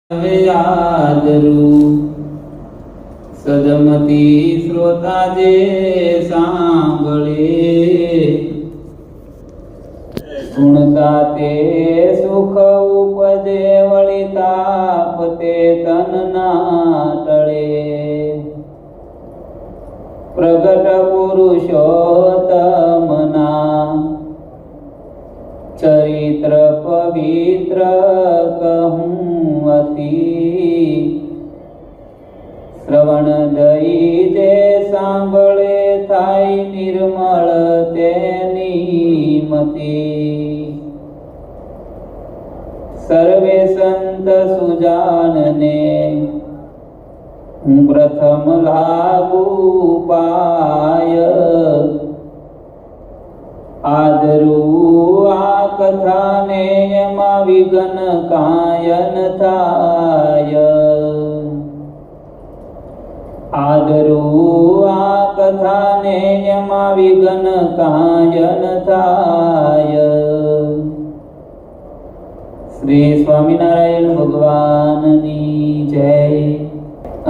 યાદરૂ સદમતી શ્રોતા જે સાંભળે ગુણતા તે સુખ ઉપજે વળી તાપ તે તન ના ટળે પ્રગટ પુરુષોત્તમના ચરિત્ર પવિત્ર કહું અતિ શ્રવણ દઈ જે સાંભળે થાય નિર્મળ તેની મતિ સર્વે સંત સુજાનને હું પ્રથમ લાગુ પાય આદરું આ કથાને એમાં વિઘ્ન કાયન થાય આદરું આ કથાને એમાં વિઘ્ન કાયન થાય શ્રી સ્વામિનારાયણ ભગવાનની જય.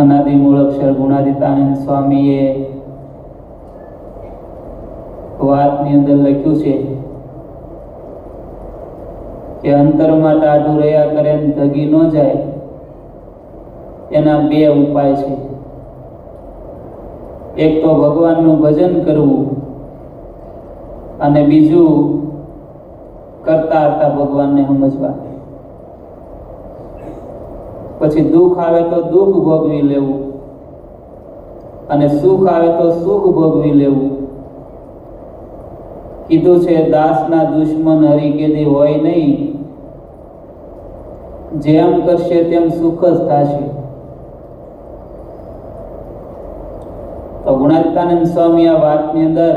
અનાદિ મૂળ અક્ષર ગુણાતીતાનંદ સ્વામીએ વાતની અંદર લખ્યું છે કે અંતરમાં ટાઢું રહ્યા કરે ને ધગી ન જાય એના બે ઉપાય છે. એક તો ભગવાનનું ભજન કરવું અને બીજું કરતા કરતા ભગવાનને સમજવા. પછી દુઃખ આવે તો દુઃખ ભોગવી લેવું અને સુખ આવે તો સુખ ભોગવી લેવું. કીધું છે દાસના દુશ્મન હરી કેદી હોય નહીં, જેમ કરશે તેમ સુખ જ થશે. તો ગુણાતીતાનંદ સ્વામી આ વાતની અંદર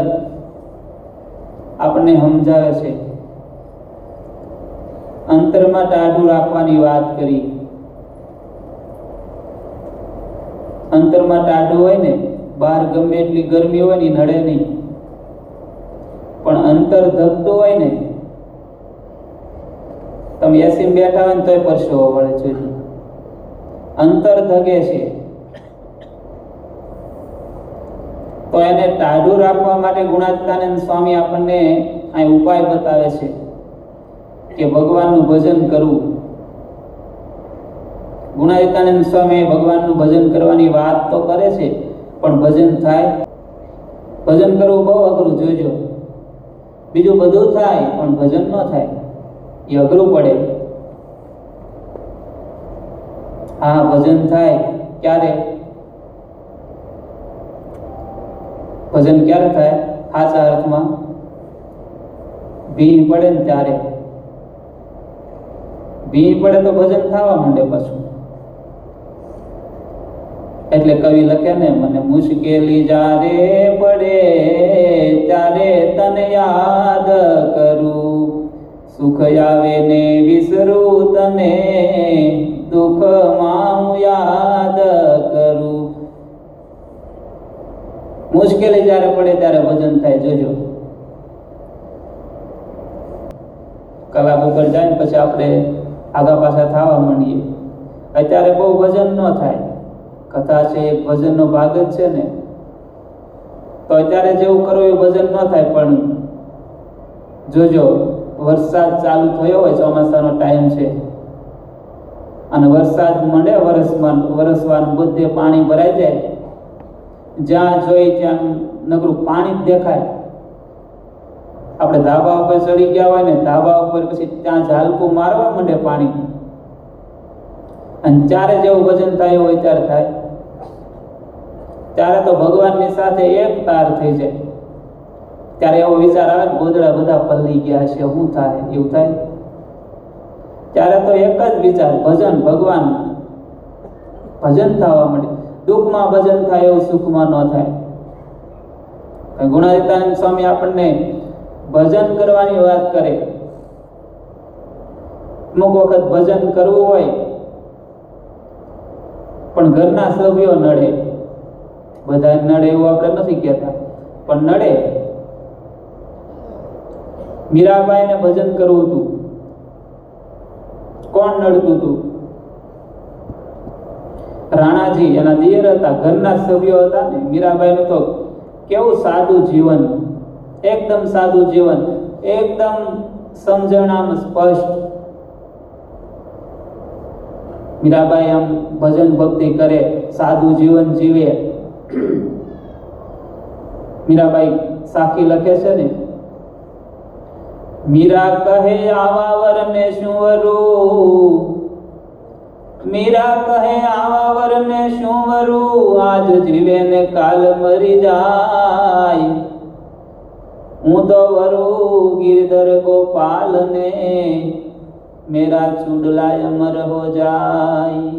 આપણને સમજાવે છે. અંતરમાં ટાઢું રાખવાની વાત કરી. અંતરમાં ટાઢું હોય ને, બહાર ગમે એટલી ગરમી હોય ને નડે નહીં, પણ અંતર ધગતું હોય ને, તમે એસી બેઠા હોય ને તોય પરસેવો વળે છે. અંતર ધગે છે તો એને ટાઢું રાખવા માટે ગુણાતીતાનંદ સ્વામી આપણને આ ઉપાય બતાવે છે કે ભગવાનનું ભજન કરવું. ગુણાતીતાનંદ સ્વામી ભગવાનનું ભજન કરવાની વાત તો કરે છે, પણ ભજન થાય? ભજન કરવું બહુ અઘરું. જોજો, બીજું બધું થાય પણ ભજન ન થાય, એ અઘરું પડે. હા, ભજન થાય ક્યારે? ભજન ક્યારે થાય? સાચા અર્થમાં ભીહ પડે ને ત્યારે. ભીહ પડે તો ભજન થવા માંડે પાછું. એટલે કવિ લખે ને, મને મુશ્કેલી જ્યારે પડે ત્યારે તને યાદ કરું, સુખ આવે ને વિસરું તને, દુઃખમાં હું યાદ કરું. મુશ્કેલી જ્યારે પડે ત્યારે ભજન થાય. જોજો, કલાક ઉપર જાય ને પછી આપણે આગા પાછા થવા માંડીએ. અત્યારે બહુ ભજન ન થાય. કથા છે એક ભજનનો ભાગ જ છે ને, તો અત્યારે જેવું કરવું એ ભજન ન થાય. પણ જોજો, વરસાદ ચાલુ થયો હોય, ચોમાસાનો ટાઈમ છે અને વરસાદ મંડે વરસવાનું, બધે પાણી ભરાઈ જાય, જ્યાં જોઈ ત્યાં નગરું પાણી જ દેખાય. આપણે ધાબા ઉપર ચડી ગયા હોય ને, ધાબા ઉપર પછી ત્યાં ઝાલકું મારવા માંડે પાણી, અને ત્યારે જેવું ભજન થાય હોય ત્યારે થાય. ત્યારે તો ભગવાનની સાથે એક તાર થઈ જાય. ત્યારે એવો વિચાર આવે ને, ગોદડા બધા પલળી ગયા છે, શું થાય? એવું થાય. ત્યારે તો એક જ વિચાર, ભજન, ભગવાન. ભજન થવા માંડે. દુઃખમાં ભજન થાય એવું સુખમાં ન થાય. ગુણાતીતાનંદ સ્વામી આપણને ભજન કરવાની વાત કરે. અમુક વખત ભજન કરવું હોય પણ ઘરના સભ્યો નડે. બધા નડે એવું આપણે નથી કહેતા, પણ નડે. મીરાબાઈને ભજન કરવું હતું, કોણ નડતું હતું? રાણાજી એના દિયર હતા, ઘરના સભ્યો હતા ને. મીરાબાઈનું તો કેવું સાદું જીવન, એકદમ સાદું જીવન, એકદમ સમજણામાં સ્પષ્ટ. મીરાબાઈ આમ ભજન ભક્તિ કરે, સાદું જીવન જીવે. મીરાબાઈ સાખી લખે છે ને, મીરા કહે આવા વરને શું વરું, મીરા કહે આવા વરને શું વરું, આજ જીવે ને કાલ મરી જાય. હું તો વરું ગિરધર ગોપાલ ને, મેરા ચુડલા અમર હો જાય.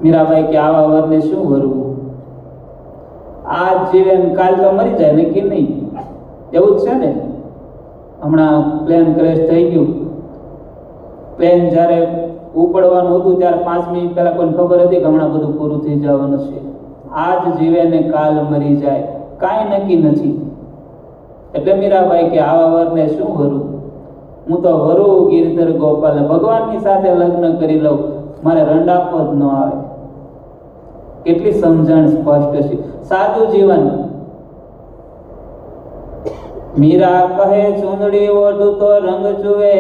મીરાબાઈ કે આવા વરને શું વરું, આજ જીવે ને કાલ તો મરી જાય, નક્કી નહીં. એવું જ છે ને. હમણાં પ્લેન ક્રેશ થઈ ગયું. પ્લેન જ્યારે ઉપડવાનું હતું ત્યારે 5 મિનિટ પહેલા કોઈને ખબર હતી કે હમણાં બધું પૂરું થઈ જવાનું છે. આજ જીવે ને કાલ મરી જાય, કાંઈ નક્કી નથી. એટલે મીરાબાઈ કે આવા વરને શું વરું, હું તો વરું ગિરધર ગોપાલ, ભગવાનની સાથે લગ્ન કરી લઉં, મારે રંડાપો જ ન આવે. કેટલી સમજણ સ્પષ્ટ છે, સાદું જીવન. મીરા કહે ચૂંદડી ઓઢું તો રંગ જુએ,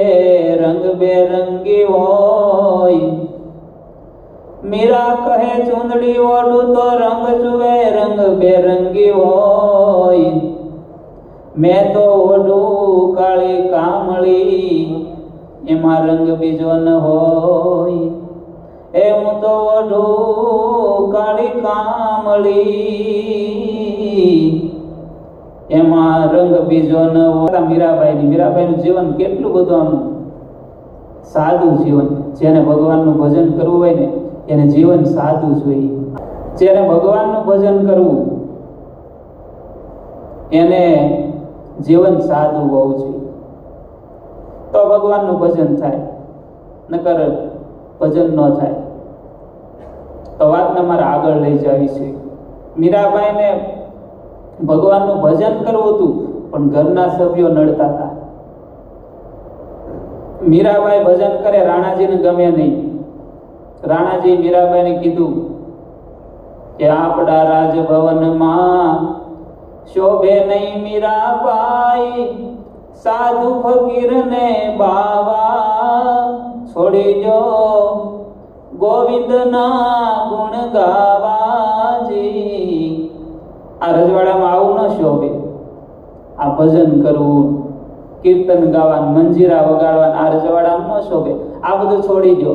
રંગ બેરંગી હોય. મીરા કહે ચૂંદડી ઓઢું તો રંગ જુએ, રંગ બેરંગી હોય. મેં તો ઓઢું કાળી કામળી, એમાં રંગ બીજો ન હોય. એ હું તો ઓઢું કાળી કામળી, એમાં રંગ બીજો ન હોય. મીરાબાઈનું જીવન કેટલું બધું આમ સાદું જીવન. જેને ભગવાનનું ભજન કરવું હોય ને એને જીવન સાદું જોઈએ. જેને ભગવાનનું ભજન કરવું એને જીવન સાદું હોવું જોઈએ, તો ભગવાનનું ભજન થાય, નકર ભજન ન થાય. તો વાતને મારે આગળ લઈ જવી છે. મીરાબાઈને ભગવાનનું ભજન કરવું હતું, પણ ઘરના સભ્યો નડતા હતા. મીરાબાઈ ભજન કરે, રાણાજીને ગમે નહીં. રાણાજી મીરાબાઈને કીધું કે આપણા રાજભવનમાં શોભે નહીં મીરાબાઈ, સાધુ ફકીરને બાવા. છોડી જો ગોવિંદના ગુણ ગાવાજી. આ રજવાડામાં આવું ન શોભે. આ ભજન કરવું, કીર્તન ગાવાનું, મંજીરા વગાડવાનું આ રજવાડામાં ન શોભે. આ બધું છોડી દો.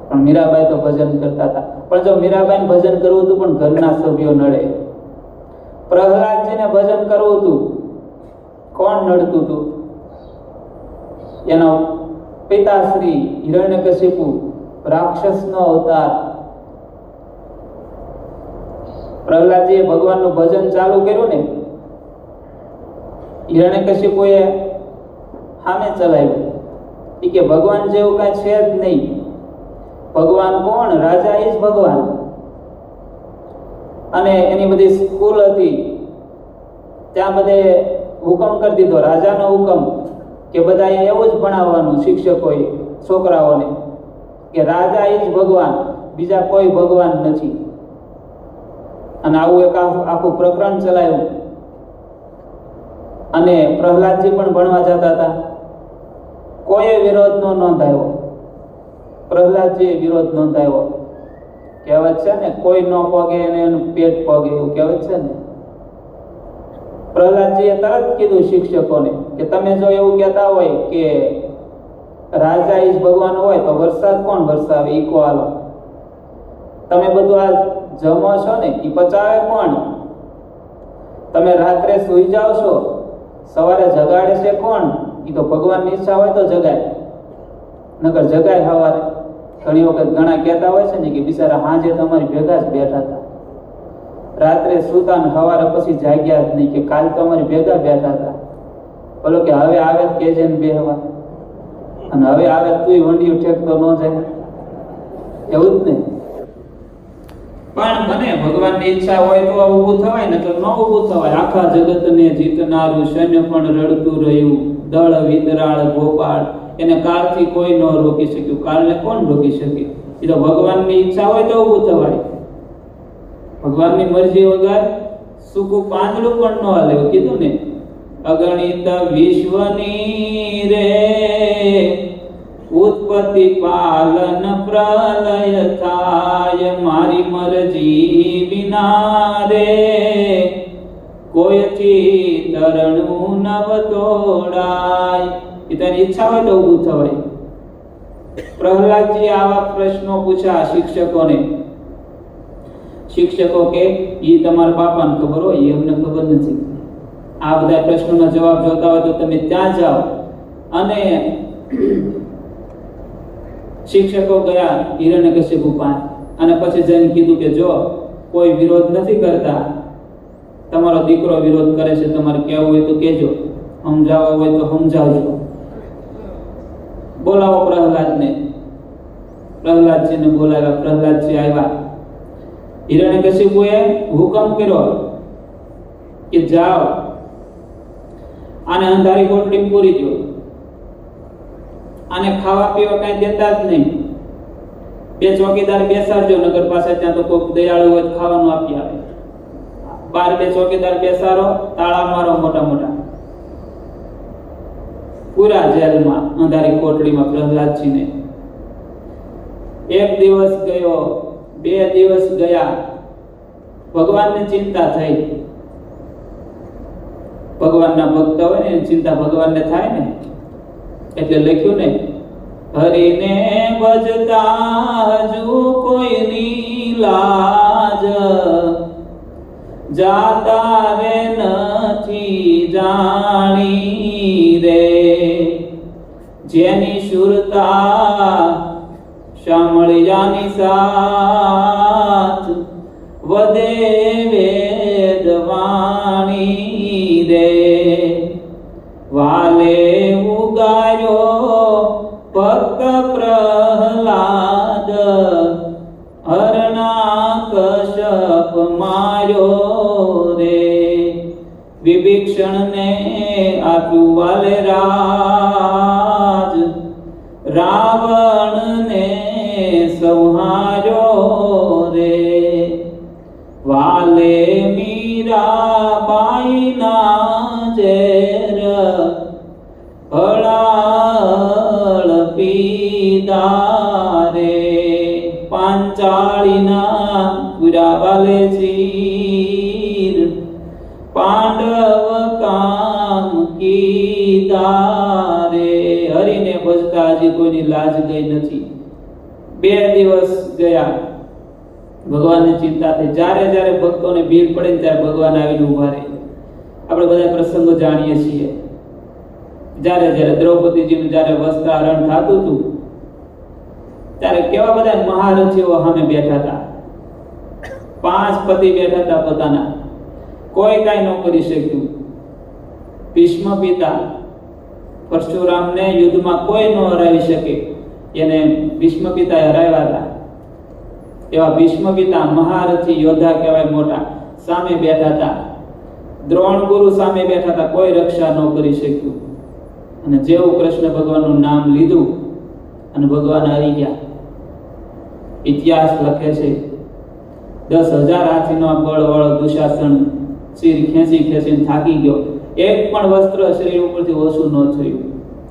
પણ મીરાબાઈ તો ભજન કરતા હતા. પણ જો મીરાબાઈને ભજન કરવું હતું પણ ઘરના સભ્યો નડે. પ્રહલાદજીને ભજન કરવું હતું, કોણ નડતું હતું? એનો પિતાશ્રી હિરણ્યકશિપુ, રાક્ષસનો અવતાર. પ્રહલાદજીએ ભગવાનનું ભજન ચાલુ કર્યું ને, હિરણ્યકશિપુએ સામે ચલાવ્યું. એ કે ભગવાન જેવું કાંઈ છે જ નહીં. ભગવાન કોણ? રાજા એ જ ભગવાન. અને એની બધી સ્કૂલ હતી, ત્યાં બધે હુકમ કરી દીધો, રાજાનો હુકમ કે બધાએ એવું જ ભણાવવાનું શિક્ષકોએ છોકરાઓને કે રાજા એ જ ભગવાન, બીજા કોઈ ભગવાન નથી. અને આવું એક આખું પ્રકરણ ચલાવ્યું. અને પ્રહલાદજી પણ ભણવા જતા હતા. કોઈએ વિરોધ ન નોંધાયો. પ્રહલાદજીએ વિરોધ નોંધાયો. કહેવત છે ને, કોઈ ન પગે અને એનું પેટ પગે, એવું કહેવત છે ને. પ્રહલાદજીએ તરત કીધું શિક્ષકોને કે તમે જો એવું કહેતા હોય કે રાજા ઈ જ ભગવાન હોય તો વરસાદ કોણ વરસાવે? ઈ કો હાલો. તમે બધું આ જમો છો ને ઈ પચાવે કોણ? તમે રાત્રે સૂઈ જાઓ છો, સવારે જગાડે છે કોણ? ઈ તો ભગવાનની ઈચ્છા હોય તો જગાય, નકર જગાય સવારે. ઘણી વખત ઘણા કહેતા હોય છે ને કે બિચારા હાંજે તમારી ભેગા જ બેઠા હતા, રાત્રે સુતા ને સવારે પછી જાગ્યા જ નહીં, કે કાલ તો અમારી ભેગા બેઠા હતા. બોલો કે હવે આવે કેજે ને બેહવા, અને હવે આવે તુંય વંડિયું ઠેકતો ન જાય, એવું જ ને. પણ મને ભગવાનની ઈચ્છા હોય તો ઊભું થવાય, ને તો ન ઊભું થવાય. આખા જગતને જીતનારું સૈન્ય પણ રડતું રહ્યું, દળ વિતરાળ ગોપાળ. એને કાળથી કોઈ ન રોકી શક્યું. કાળને કોણ રોકી શક્યું? એ તો ભગવાનની ઈચ્છા હોય તો ઊભું થવાય. ભગવાનની મરજી વગર સૂકું પાંદડું પણ ન હાલે. એવું કીધું ને, અગણિત વિશ્વની રે ઉત્પત્તિ પાલન પ્રલય થાય, મારી મરજી વિના રે કોઈથી તરણું નવ તોડાય. એ તેની ઈચ્છા હોય તો ઊભું થવાય. પ્રહલાદજી આવા પ્રશ્નો પૂછ્યા શિક્ષકોને. શિક્ષકો કે ઈ તમારા બાપાને ખબર હોય, એ અમને ખબર નથી. આ બધા પ્રશ્નોના જવાબ જોતા હોય તો તમે ત્યાં જાઓ. અને શિક્ષકો ગયા હિરણ્યકશિપુ પાસે અને પછી જઈને કીધું કે જો કોઈ વિરોધ નથી કરતા, તમારો દીકરો વિરોધ કરે છે, તમારે કહેવું હોય તો કહેજો, સમજાવવો હોય તો સમજાવજો. બોલાવો પ્રહલાદને. પ્રહલાદજીને બોલાવ્યા. પ્રહલાદજી આવ્યા. હિરણ્યકશિપુએ હુકમ કર્યો કે જાઓ આને અંધારી કોટડી પૂરી દો, આને ખાવા પીવા કઈ દેતા જ નહીં. 2 ચોકીદાર બેસાડજો નગર પાસે, ત્યાં તો કોઈ દયાળુ હોય ખાવાનું આપી આવે. 2 ચોકીદાર બેસાડો, તાળા મારો મોટા મોટા. પૂરા જેલમાં અંધારી કોટડીમાં પ્રહલાદજીને. 1 દિવસ ગયો, 2 દિવસ ગયા. ભગવાનને ચિંતા થઈ. ભગવાનના ભક્ત હોય ને ચિંતા ભગવાનને થાય ને, એટલે લખ્યું ને, હરિને ભજતા હજુ કોઈની લાજ, જાતા રે નથી જાણી રે, જેની શુરતા સાંભળ્યાની સાથ વધે વેદવાણી રે, વાલે ઉગાયો ભક્ત પ્રહલાદ, હરણાકશપ માર્યો રે, વિભીષણને આપ્યું વાલે રાજ, રાવણને સંહાર્યો રે, વાલે મીરાબાઈના ઝેર હળાળ પીધા રે, પાંચાળીના પૂરા વાલે ચીર, પાંડવ કામ કીધા રે. હરિને ભજતા હજી કોઈની લાજ ગઈ નથી. 2 દિવસ ગયા. ભગવાનની ચિંતા થઈ. જ્યારે જ્યારે ભક્તોને ભીડ પડે ત્યારે ભગવાન આવીને ઉભા રહે. આપણે બધા પ્રસંગો જાણીએ છીએ. જ્યારે જ્યારે દ્રૌપદીજીનું જ્યારે વસ્ત્રાહરણ થતું હતું ત્યારે કેવા બધા મહારથીઓ સામે બેઠા હતા. 5 પતિ બેઠા હતા પોતાના. કોઈ કાંઈ ન કરી શક્યું. ભીષ્મ પિતા પરશુરામને યુદ્ધમાં કોઈ ન હરાવી શકે, એને ભીષ્મ પિતાએ હરાવ્યા હતા. એવા ભીષ્મ પિતા મહારથી યોદ્ધા કહેવાય, મોટા, સામે બેઠા હતા. દ્રોણ ગુરુ સામે બેઠા હતા. કોઈ રક્ષા ન કરી શક્યું. અને જેવું કૃષ્ણ ભગવાનનું નામ લીધું અને ભગવાન આવી ગયા. ઇતિહાસ લખે છે 10,000 હાથીનો બળ વાળો દુશાસન શરીર ખેંચીને થાકી ગયો. એક પણ વસ્ત્ર શરીર ઉપરથી ઓછું ન થયું.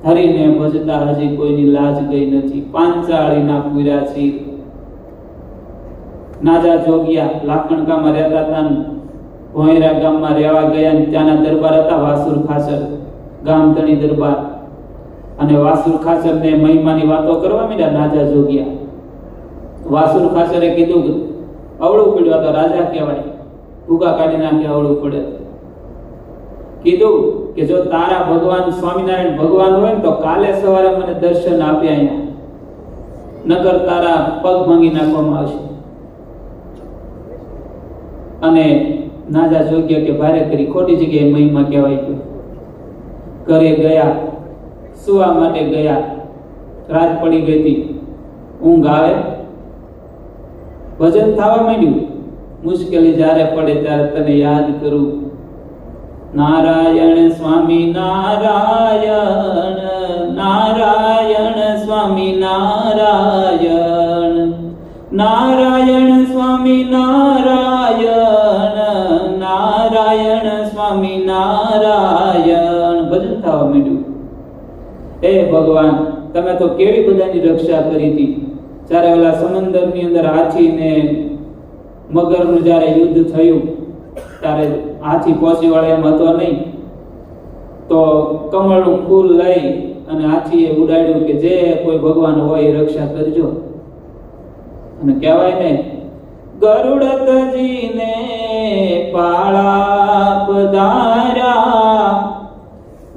હરિને ભજતા હજી કોઈની લાજ ગઈ નથી. પાંચાળીના પૂર્યા શીર. નાજા જોગિયા લાખણકામાં રહેતા હતા. ભોંયરા ગામમાં રહેવા ગયા. ત્યાંના દરબાર હતા વાસુર ખાચર, ગામધણી દરબાર. અને વાસુર ખાચરને મહિમાની વાતો કરવા માંડ્યા નાજા જોગિયા. વાસુર ખાચરે કીધું કે અવળું પડ્યું, તો રાજા કહેવાય, ભૂકા કાઢી નાખે અવળું પડે. કીધું કે જો તારા ભગવાન સ્વામિનારાયણ ભગવાન હોય ને તો કાલે સવારે મને દર્શન આપે અહીંયા, નકર તારા પગ ભાંગી નાખવામાં આવશે. અને નાજા જોગ્યા કે ભારે કરી ખોટી જગ્યાએ મહિમા કહેવાય ગયો. ઘરે ગયા, સુવા માટે ગયા. રાત પડી ગઈ હતી. ઊંઘ આવે, ભજન થવા માંડ્યું. મુશ્કેલી જ્યારે પડે ત્યારે તને યાદ કરું. નારાયણ સ્વામી નારાયણ, નારાયણ સ્વામી નારાયણ. નારાયણ સ્વામી નારાયણ, નારાયણ સ્વામી નારાયણ ભજન થવા માંડ્યું. હે ભગવાન, તમે તો કેવી બધાની રક્ષા કરી હતી. જ્યારે ઓલા સમંદરની અંદર હાથી ને મગરનું જ્યારે યુદ્ધ થયું ત્યારે હાથી પહોંચી વળે એમ હતો નહીં, તો કમળનું ફૂલ લઈ અને હાથીએ ઉડાડ્યું કે જે કોઈ ભગવાન હોય એ રક્ષા કરજો. અને કહેવાય ને, ગરુડતજીને પાળા પધાર્યા,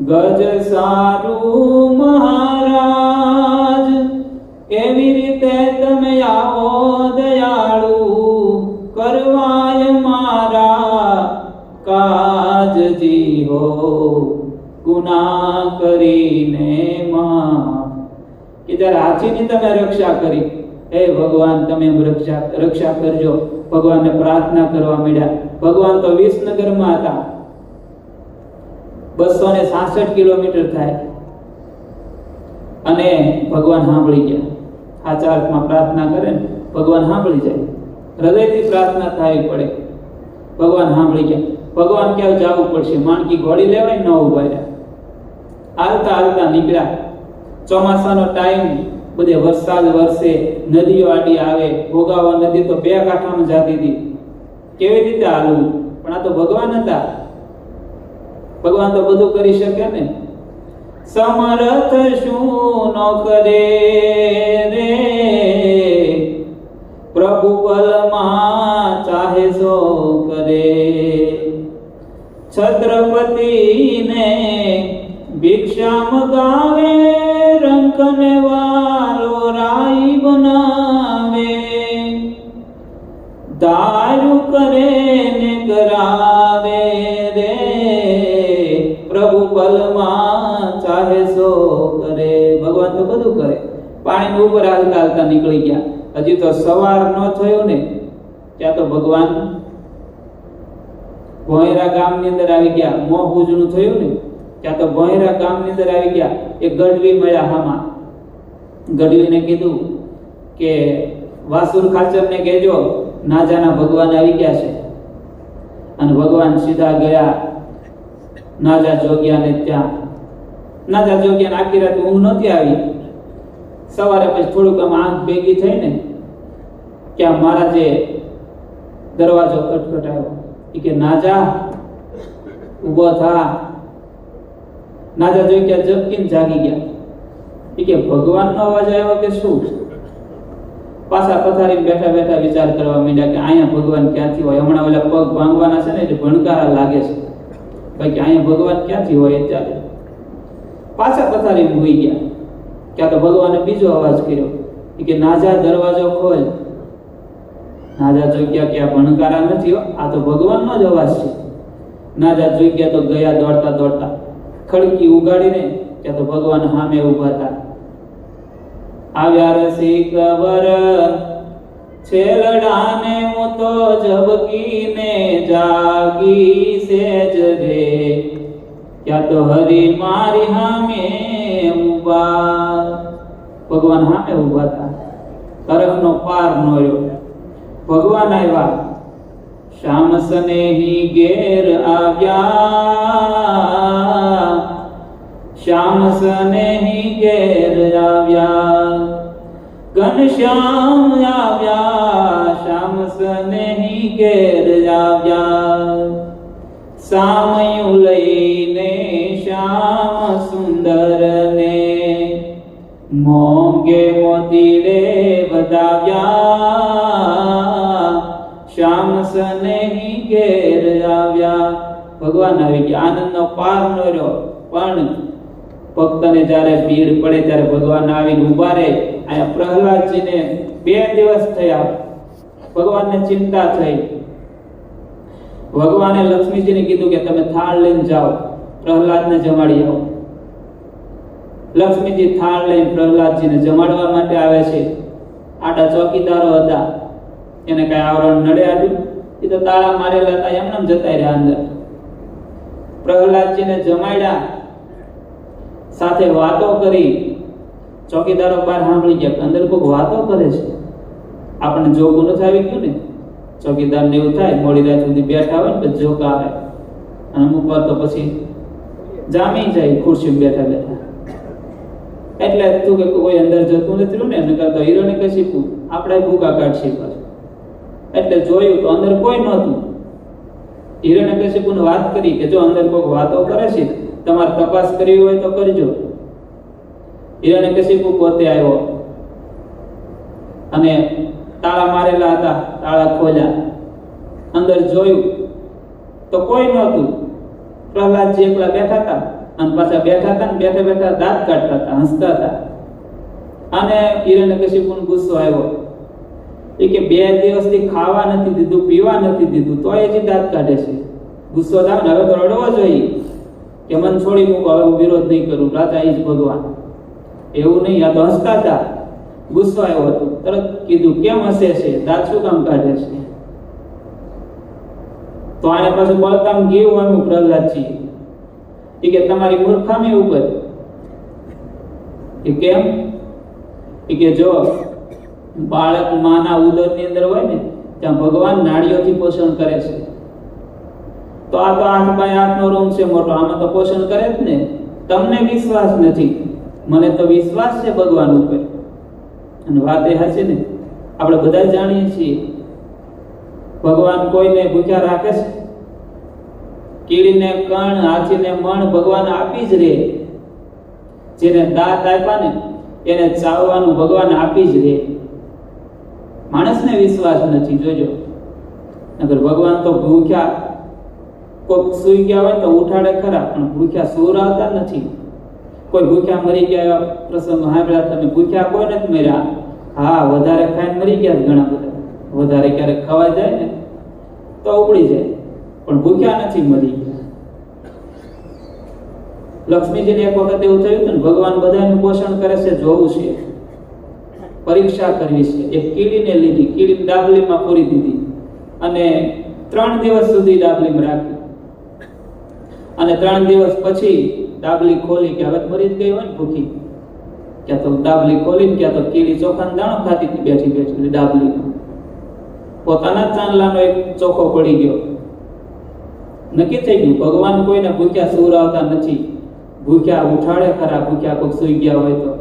ગજ સારું મહારાજ, એવી રીતે તમે આવો દયાળુ, કરવાય મારા કાજજી હો, ગુનાહ કરીને માફ. કે જ્યારે હાથીની તમે રક્ષા કરી, હે ભગવાન તમે રક્ષા કરજો. ભગવાનને પ્રાર્થના કરવા માંડ્યા. ભગવાન તો વિસનગરમાં હતા, 266 કિલોમીટર થાય, અને ભગવાન સાંભળી ગયા. સાચા અર્થમાં પ્રાર્થના કરે ને ભગવાન સાંભળી જાય. હૃદયથી પ્રાર્થના થવી પડે. ભગવાન સાંભળી ગયા. ભગવાન ક્યાં જવું પડશે, માણકી ઘોડી લેવાય ન ઉભા રહ્યા. હાલતા હાલતા નીકળ્યા. ચોમાસાનો ટાઈમ, બધે વરસાદ વરસે, નદીઓ આડી આવે. ભોગાવા નદી તો 2 કાંઠામાં જાતી હતી. કેવી રીતે હાલવું? પણ આ તો ભગવાન હતા. ભગવાન તો બધું કરી શકે ને. સમર્થ શું ન કરે રે, પ્રભુ બલમાં ચાહે સો કરે. છત્રપતિને ભિક્ષા મગાવે, રંકને વાલો રાઈ બનાવે. દારૂ કરે ને કરાવે રે, પ્રભુ બલમાં ચાહે સો કરે. ભગવાન તો બધું કરે. પાણીની ઉપર હાલતા હાલતા નીકળી ગયા. હજી તો સવાર ન થયો ને ત્યાં તો ભગવાન ભોંયરા ગામની અંદર આવી ગયા. મોહ ઉજળું થયું ને ત્યાં તો ભોંયરા ગામની અંદર આવી ગયા. એક ગઢવી મળ્યા. હામાં ગઢવીને કીધું કે વાસુર ખાચરને કહેજો નાજાના ભગવાન આવી ગયા છે. અને ભગવાન સીધા ગયા નાજા જોગ્યાને ત્યાં. નાજા જોગ્યાને આખી રાત ઊંઘ નહોતી આવી. સવારે પછી થોડુંક આમ આંખ ભેગી થઈ ને કે મહારાજે દરવાજો ખટખટાયો. કે નાજા ઊભો થા. નાજા જોગ્યા ઝબકીને જાગી ગયા. કે ભગવાનનો અવાજ આવ્યો કે શું? પાછા પથારી બેઠા બેઠા વિચાર કરવા માંડ્યા કે અહીંયા ભગવાન ક્યાંથી હોય. હમણાં ઓલા પગ ભાંગવાના છે ને એટલે ભણકારા લાગે છે ભાઈ કે અહીંયા ભગવાન ક્યાંથી હોય. અત્યારે પાછા પથારી હોઈ ગયા. ક્યાં તો ભગવાને બીજો અવાજ કર્યો કે નાજા દરવાજો ખોલ. નાજા જોઈ ગયા કે આ ભણકારા નથી, આ તો ભગવાનનો જ અવાજ છે. નાજા જોઈ ગયા તો ગયા દોડતા દોડતા. ખડકી ઉગાડીને ત્યાં તો ભગવાન સામે ઊભા હતા. આવ્યા રસિક વર છેલડાને હું તો ઝબકીને જાગી સેજ રે. ત્યાં તો હરી મારી સામે ઊભા. ભગવાન સામે ઊભા હતા. તરફનો પાર ન રહ્યો. ભગવાન આવ્યા. શ્યામ સ્નેહી ઘેર આવ્યા. શ્યામ સ્નેહી ઘેર આવ્યા. ઘનશ્યામ આવ્યા. શ્યામ સ્નેહી ઘેર આવ્યા. સામયું લઈને શ્યામ સુંદર ને મોંઘે મોતી રે વધાવ્યા. શ્યામ સ્નેહી ઘેર આવ્યા. ભગવાન આવી ગયા. આનંદનો પાર ન રહ્યો. પણ ભક્તને જ્યારે ભીડ પડે ત્યારે ભગવાન આવીને ઉભા રહે. અહીંયા પ્રહલાદજીને 2 દિવસ થયા. ભગવાનને ચિંતા થઈ. ભગવાને લક્ષ્મીજીને કીધું કે તમે થાળ લઈને જાઓ, પ્રહલાદને જમાડી આવો. લક્ષ્મીજી થાળ લઈને પ્રહલાદજીને જમાડવા માટે આવે છે. આડા ચોકીદારો હતા, એને કઈ આવરણ નડે આવ્યું? એ તો તાળા મારેલા હતા, એમને જતા રહ્યા અંદર. પ્રહલાદજીને જમાડ્યા, સાથે વાતો કરી. ચોકીદારો બહાર સાંભળી ગયા કે અંદર કોઈ વાતો કરે છે. આપણને જોગું નથી આવી ગયું ને, ચોકીદાર ને એવું થાય, મોડી રાત સુધી બેઠા હોય ને પછી જોગ આવે, અને અમુક વાર તો પછી જામી જાય ખુરશી બેઠા બેઠા. એટલે તું કે કોઈ અંદર જતું નથી રહ્યું ને, એને કરતો હિરણ્યકશિપુ આપણે ભૂકા કાઢશે પાછું. એટલે જોયું તો અંદર કોઈ નહોતું. હિરણ્યકશિપુને વાત કરી કે જો અંદર કોઈ વાતો કરે છે, તમારે તપાસ કરવી હોય તો કરજો. હિરણ્યકશિપુ પોતે આવ્યો અને તાળા મારેલા હતા, તાળા ખોલ્યા, અંદર જોયું તો કોઈ નહોતું. પ્રહલાદજી એકલા બેઠા હતા, અને પાછા બેઠા હતા ને બેઠા બેઠા દાંત કાઢતા હતા, હસતા હતા. અને હિરણ્યકશિપુને ગુસ્સો આવ્યો એ કે 2 દિવસથી ખાવા નથી દીધું, પીવા નથી દીધું, તો એ જ દાંત કાઢે છે. ગુસ્સો થાય ને, હવે તો રડવો જોઈએ કે મન છોડી મૂકો, હવે હું વિરોધ નહીં કરું, રાજા એ જ ભગવાન. એવું નહીં, આ તો હસતા હતા. ગુસ્સો આવ્યો હતો, તરત કીધું કેમ હસે છે, દાંત શું કામ કાઢે છે? તો આને પાછું બળકામ ગયું એમ પ્રહલાદજી કે તમારી મૂર્ખામી ઉપર. એ કેમ? કે જો બાળક માના ઉદરની અંદર હોય ને ત્યાં ભગવાન નાળીઓથી પોષણ કરે છે. તો આ તો 8 બાય 8 નો રૂમ છે મોટો, આમાં તો પોષણ કરે જ ને. તમને વિશ્વાસ નથી, મને તો વિશ્વાસ છે ભગવાન ઉપર. અને વાત એ હશે ને, આપણે બધા જાણીએ છીએ ભગવાન કોઈને ભૂખ્યા રાખે છે? કીડીને કણ, હાથીને મણ ભગવાન આપી જ રહે. જેને દાંત આપ્યા ને એને ચાવવાનું ભગવાન આપી જ રહે. માણસને વિશ્વાસ નથી, જોજો. અગર ભગવાન તો ભૂખ્યા, કોઈક સૂઈ ગયા હોય તો ઉઠાડે ખરા, પણ ભૂખ્યા સુવરાવતા નથી. કોઈ ભૂખ્યા મરી ગયા પ્રસંગ સાંભળ્યા તમે? ભૂખ્યા કોઈ નથી મર્યા. હા, વધારે ખાઈને મરી ગયા ઘણા બધા. વધારે ક્યારેક ખવાઈ જાય ને તો ઉપડી જાય, પણ ભૂખ્યા નથી મરી ગયા. લક્ષ્મીજીને એક વખત એવું થયું હતું ને, ભગવાન બધાનું પોષણ કરે છે, જોવું છે, પરીક્ષા કરવી છે. એક કીડીને લીધી, કીડીને ડાબલીમાં પૂરી દીધી અને 3 દિવસ સુધી ડાબલીમાં રાખી. અને 3 દિવસ પછી ડાબલી ખોલી કે હવે મરી જ ગઈ હોય ને ભૂખી, ક્યાં તો ડાબલી ખોલીને ક્યાં તો કીડી ચોખાનો દાણો ખાતી હતી બેઠી બેઠી ડાબલીમાં. પોતાના ચાંદલાનો એક ચોખ્ખો પડી ગયો. નક્કી થઈ ગયું ભગવાન કોઈને ભૂખ્યા સુવરાવતા નથી. ભૂખ્યા ઉઠાડે ખરા, ભૂખ્યા કોઈ સૂઈ ગયા હોય તો.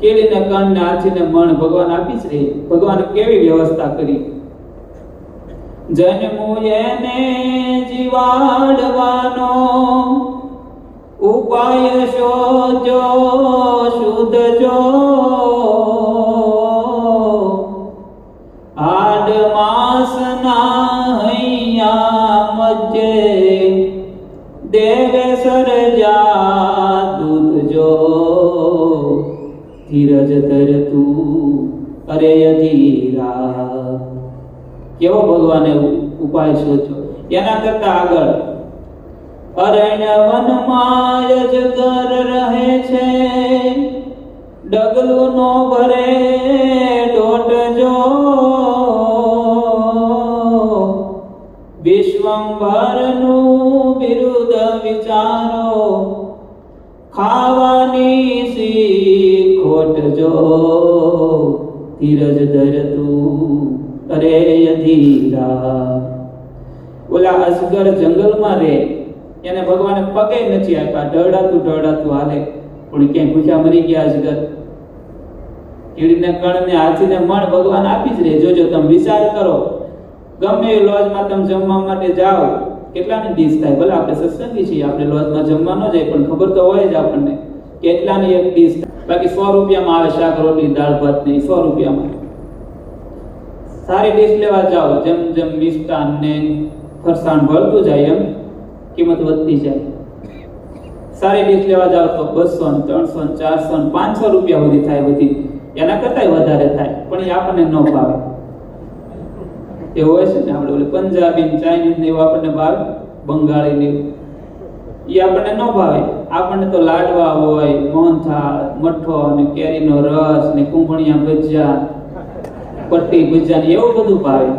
કેળીને કણ ને હાથીને મણ ભગવાન આપી જ રહી. ભગવાને કેવી વ્યવસ્થા કરી. જન્મું એને જીવાડવાનો ઉપાય શોધજો શુદ્ધજો. આડ માસના હૈયા મજ્જે દેવે સરજા દૂધજો. ધીરજ ધરતું અરે અધીરા. કેવો ભગવાને ઉપાય શોધ્યો. એના કરતા આગળ અરણ્ય વનમાં અજગર રહે છે, ડગલું નો ભરે ડોટજો. વિશ્વંભરનું બિરુદ વિચારો, ખાવાની સી ખોટજો. ધીરજ ધરતું અરે અધીરા. ઓલા અજગર જંગલમાં રહે, એને ભગવાને પગે નથી આપ્યા, ઢળાતું હાલે, પણ ક્યાંય ભૂખ્યા મરી ગયા અજગર. કીડીને કણ ને હાથીને મણ ભગવાન આપી જ રહે. જોજો તમે વિચાર કરો, ગમે એ લોજમાં તમે જમવા માટે જાઓ, કેટલાની ડીશ થાય. ભલે આપણે સત્સંગી છીએ, આપણે લોજમાં જમવા ન જાય, પણ ખબર તો હોય જ આપણને કેટલાની એક ડીશ. બાકી 100 રૂપિયામાં આવે શાક રોટલી દાળ ભાત ને, 100 રૂપિયામાં. સારી ડીશ લેવા જાઓ, જેમ જેમ મિષ્ટાન ને ફરસાણ ભરતું જાય એમ કિંમત વધતી જાય. સારી ડીશ લેવા જાઓ તો 200 300 400 500 રૂપિયા સુધી થાય. બધી એના કરતાય વધારે થાય, પણ એ આપણને ન ભાવે. એવું હોય છે ને, આપણે ઓલે પંજાબી ચાઇનીઝ ને એવું આપણને ભાવે, બંગાળી ને એ આપણને ન ભાવે. આપણને તો લાડવા હોય, મોહનથાળ, મઠો ને કેરીનો રસ ને કુંભણિયા ભજીયા, પટ્ટી ભજીયા ને એવું બધું ભાવે.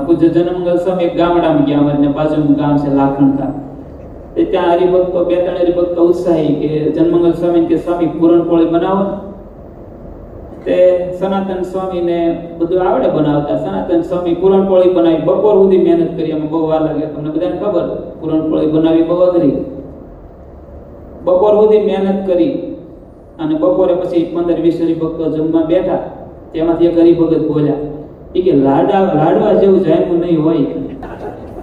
પૂજ્ય જન્મંગલ સ્વામી એક ગામડામાં ગયા, અમારે બાજુનું ગામ છે લાખણતા. ત્યાં હરિભક્તો 2-3 હરિભક્તો ઉત્સાહી કે જન્મંગલ સ્વામી કે સ્વામી પૂરણપોળી બનાવો. તે સનાતન સ્વામીને બધું આવડે બનાવતા. સનાતન સ્વામી પૂરણપોળી બનાવી, બપોર સુધી મહેનત કરી, એમાં બહુ વાર લાગે, તમને બધાને ખબર. પૂરણપોળી બનાવી બહુ અઘરી, બપોર સુધી મહેનત કરી અને બપોરે પછી 15-20 હરિભક્તો જમવા બેઠા. તેમાંથી એક હરિભગત બોલ્યા, એ કે લાડવા જેવું જામ્યું નહીં હોય.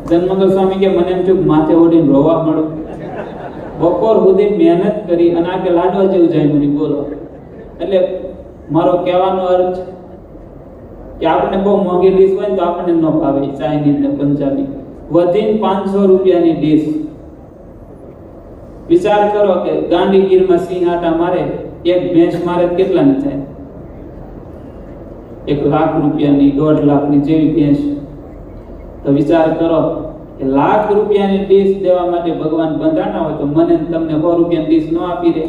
જનમંગલ સ્વામી કે મને એમ થયું માથે ઓઢીને રોવા મળું. બપોર સુધી મહેનત કરી અને આ કે લાડવા જેવું જામ્યું નહીં. બોલો, એટલે મારો કહેવાનો અર્થ કે આપણે બહુ મોંઘી ડીશ હોય ને તો આપણને ન ભાવે, ચાઇનીઝ ને પંજાબી. વધીને 500 રૂપિયાની ડીશ. વિચાર કરો કે ગાંધીગીરમાં સિંહ આટા મારે, એક ભેંસ મારે કેટલાની થાય? 1 લાખ રૂપિયાની, 1.5 લાખની જેવી ભેંસ. તો વિચાર કરો કે 1 લાખ રૂપિયાની ડીશ દેવા માટે ભગવાન બંધાણા હોય તો મને તમને 100 રૂપિયાની ડીશ ન આપી દે?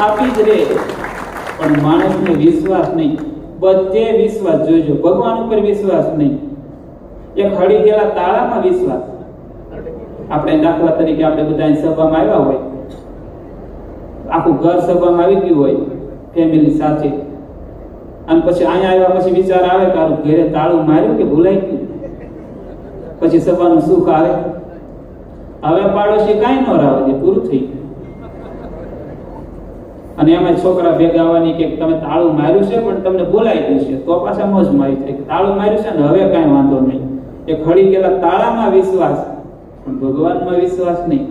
આપી જ રે. પણ માણસને વિશ્વાસ નહીં. બધે વિશ્વાસ જોજો, ભગવાન ઉપર વિશ્વાસ નહીં. એક હળી ગયેલા તાળામાં વિશ્વાસ. આપણે દાખલા તરીકે આપણે બધા સભામાં આવ્યા હોય, આખું ઘર સભામાં આવી ગયું હોય ફેમિલી સાથે, અને પછી અહીંયા આવ્યા પછી વિચાર આવે કે આ ઘરે તાળું માર્યું કે ભૂલાઈ ગયું, પછી સભાનું સુખ આવે. હવે પાડોશી કાંઈ ન રાવે દે, પૂરું થઈ ગયું. અને એમાં છોકરા ભેગા આવવાની કે તમે તાળું માર્યું છે પણ તમને બોલાઈ ગયું છે, તો પાછા મોજ મારી થાય. તાળું માર્યું છે ને હવે કાંઈ વાંધો નહીં. એ ખડી ગયેલા તાળામાં વિશ્વાસ, પણ ભગવાનમાં વિશ્વાસ નહીં.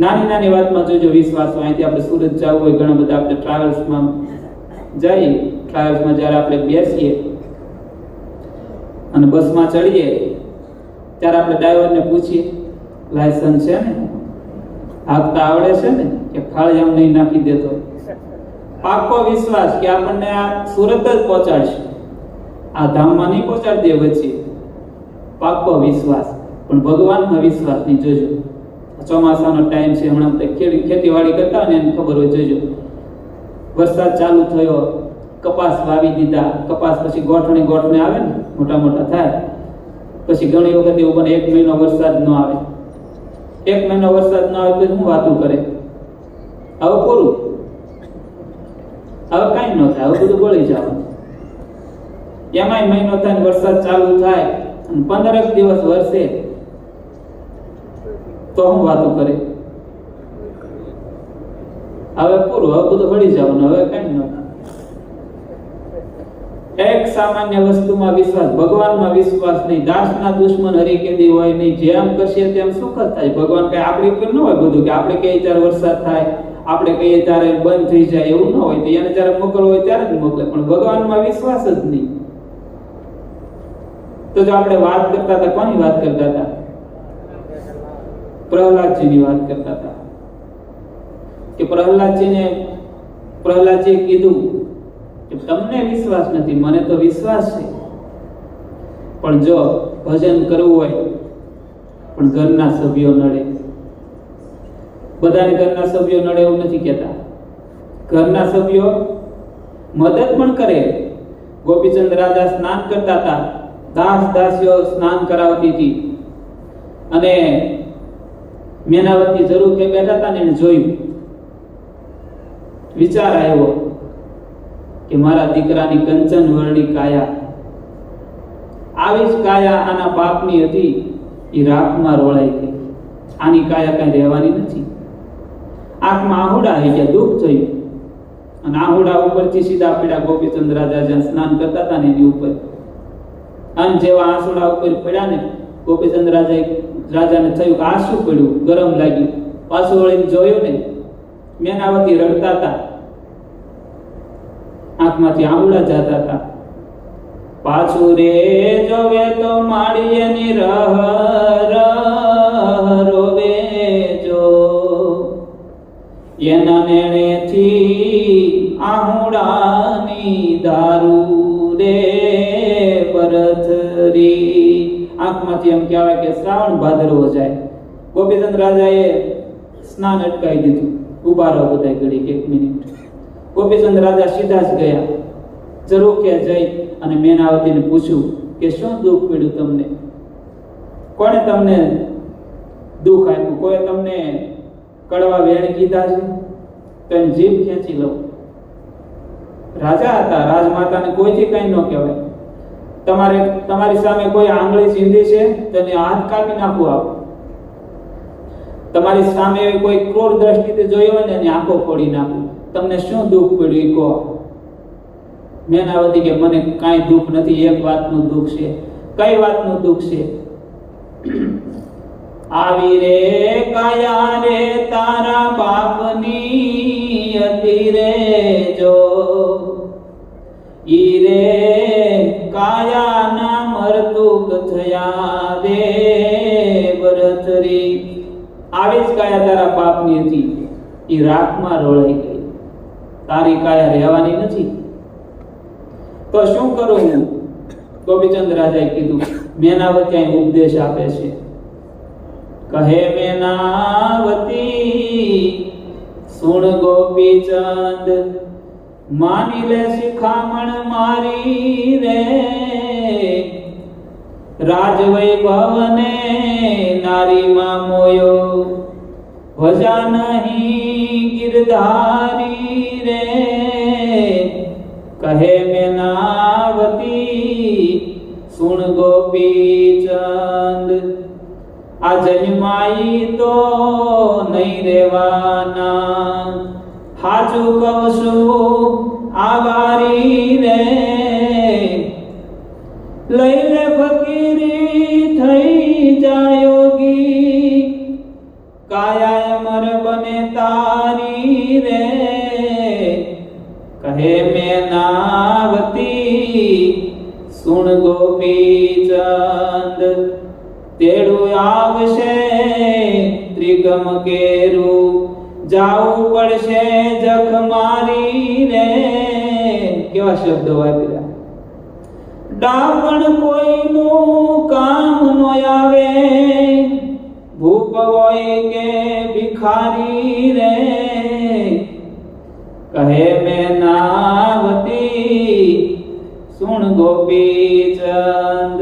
નાની નાની વાતમાં જોજો વિશ્વાસ. અહીંથી આપણે સુરત જવું હોય, ઘણા બધા આપણે ટ્રાવેલ્સમાં જઈએ, ટ્રાવેલ્સમાં જ્યારે આપણે બેસીએ અને બસમાં ચડીએ ત્યારે આપણે ડ્રાઈવરને પૂછીએ લાયસન્સ છે ને, હાંકતા આવડે છે ને, કે ખાલી આમ નહીં નાખી દેતો. પાક્કો વિશ્વાસ કે આપણને આ સુરત જ પહોંચાડશે, આ ધામમાં નહીં પહોંચાડી દે વચ્ચે. પાક્કો વિશ્વાસ. પણ ભગવાનમાં વિશ્વાસ નહીં. જોજો, ચોમાસાનો ટાઈમ છે, હમણાં ખેતીવાડી કરતા હોય ને એને ખબર હોય. જોજો, વરસાદ ચાલુ થયો, કપાસ વાવી દીધા, કપાસ પછી ગોઠણે આવે ને, મોટા મોટા થાય. પછી ઘણી વખત એવું બને 1 મહિનો વરસાદ ન આવે. 1 મહિનો વરસાદ ન આવે તો શું વાતું કરે? હવે પૂરું, હવે કાંઈ ન થાય, હવે બધું બળી જવાનું. એમાંય મહિનો થાય વરસાદ ચાલુ થાય અને 15 દિવસ વરસે તો હું વાતું કરે? હવે પૂરું, હવે બધું બળી જવાનું, હવે કાંઈ ન થાય. એક સામાન્ય વસ્તુમાં વિશ્વાસ, ભગવાનમાં વિશ્વાસ નહીં. દાસના દુશ્મન હરિકેદી હોય નહીં. જેમ કરશે તેમ સુખ જ થાય. ભગવાન કઈ આપણી ઉપર ન હોય બધું, કે આપણે કહીએ ત્યારે વરસાદ થાય, આપણે કહીએ ત્યારે બંધ થઈ જાય, એવું ન હોય. તો એને જ્યારે મોકલવો હોય ત્યારે જ મોકલે. પણ ભગવાનમાં વિશ્વાસ જ નહીં. તો જો આપણે વાત કરતા હતા, કોની વાત કરતા હતા? પ્રહલાદજીની વાત કરતા હતા. કે પ્રહલાદજીએ કીધું કે તમને વિશ્વાસ નથી, મને તો વિશ્વાસ છે. પણ જો ભજન કરવું હોય પણ ઘરના સભ્યો નડે. બધાને ઘરના સભ્યો નડે એવું નથી કહેતા. ઘરના સભ્યો મદદ પણ કરે. ગોપીચંદ રાજા સ્નાન કરતા હતા, દાસીઓ સ્નાન કરાવતી હતી, અને મેનાવતી જરૂર કે બેઠા હતા ને એને જોયું. વિચાર આવ્યો કે મારા દીકરાની કંચન વર્ણી કાયા, આવી જ કાયા આના બાપની હતી, એ રાખમાં રોળાઈ ગઈ. આની કાયા કઈ રહેવાની નથી. આંખમાં આહુડા આવી ગયા, દુઃખ થયું. અને આહુડા ઉપરથી સીધા પડ્યા ગોપીચંદ રાજા જ્યાં સ્નાન કરતા હતા ને એની ઉપર. અને જેવા આંસુડા ઉપર પડ્યા ને, ગોપીચંદ રાજાને થયું કે આ શું પડ્યું, ગરમ લાગ્યું. પાછું વળીને જોયું ને, મેનાવતી રડતા હતા, આંખમાંથી આંબુડા જતા હતા. પાછું રે જોવે તો માળીએની રોવે જો, એના નેણેથી આહુડાની દારૂ રે પરથરી. આંખમાંથી એમ કહેવાય કે શ્રાવણ ભાદરવો જાય. ગોપીચંદ રાજાએ સ્નાન અટકાવી દીધું. ઉભા રહો બધા ઘડીક, 1 મિનિટ. ગોપીચંદ રાજા સીધા જ ગયા. ઝરૂખે જઈ અને મેનાવતીને પૂછ્યું કે શું દુઃખ પડ્યું તમને? કોણે તમને દુઃખ આપ્યું? કોઈ તમને કડવા વેણ કીધા છે? તો એની જીભ ખેંચી લો. રાજા હતા, રાજમાતાને કોઈથી કંઈ ન કહેવાય. તમારી સામે કોઈ આંગળી ચીંધી છે તો એને હાથ કાપી નાખવું આપ. તમારી સામે કોઈ ક્રૂર દ્રષ્ટિથી જોઈ હોય ને એની આંખો ફોડી નાખવું. તમને શું દુઃખ પડ્યું એ કહો. મેનાવતી કે મને કાંઈ દુઃખ નથી, એક વાતનું દુઃખ છે. કઈ વાતનું દુઃખ છે? આવી રે કાયા રે તારા બાપની હતી રે જો, ઈ રે કાયા ના મરતુક થયા રે બરથરી. આવી જ કાયા તારા બાપની હતી, ઈ રાખમાં રોળાઈ ગઈ. તારી કાયા રહેવાની નથી. તો શું કરું હું? ગોપીચંદ રાજાએ કીધું. મેનાવતી ઉપદેશ આપે છે. કહે મેનાવતી સુણ ગોપીચંદ, માની લે શિખામણ મારી રે. રાજવૈભવને નારીમાં મોયો, વજા નહીં ગિરધારી રે. કહે મેનાવતી સુણ ગોપીચંદ, આ જન્માઈ તો નહીં રેવાના. હાચું કહું છું આવારી રે. લઈ લે ફકીરી થઈ જાયોગી, કાયા અમર બને તારી રે. કહે મેનાવતી સુણ ગોપીચંદ, તેડું આવશે ત્રિગમ કેરું, જાવું પડશે જખ મારી રે. કેવા શબ્દો વાપર્યા. ડાપણ કોઈનું કામ નો આવે, ભૂપ હોય કે ભિખારી રે. કહે મેનાવતી સુણ ગોપીચંદ.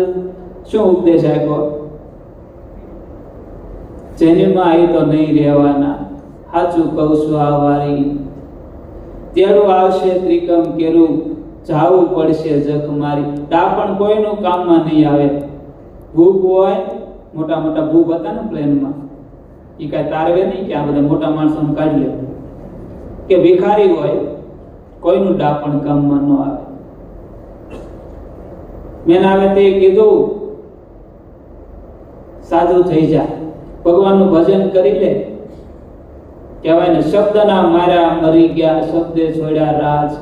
શું ઉપદેશ આપ્યો? જન્મમાં આવી તો નહીં રહેવાના. સાચું કહું છું આવારી. તેડું આવશે ત્રિકમ કેરું, જાવું પડશે જખ મારી. ડાપણ કોઈનું કામમાં નહીં આવે. ભૂપ હોય, મોટા મોટા ભૂપ હતા ને પ્લેનમાં, એ કાંઈ તારવે નહીં કે આ બધા મોટા માણસોને કાઢી લે. કે ભિખારી હોય, કોઈનું ડાપણ કામમાં ન આવે. મેનાવતીએ કીધું સાધુ થઈ જા, ભગવાનનું ભજન કરી લે. કહેવાય ને શબ્દના માર્યા મરી ગયા, શબ્દે છોડ્યા રાજ.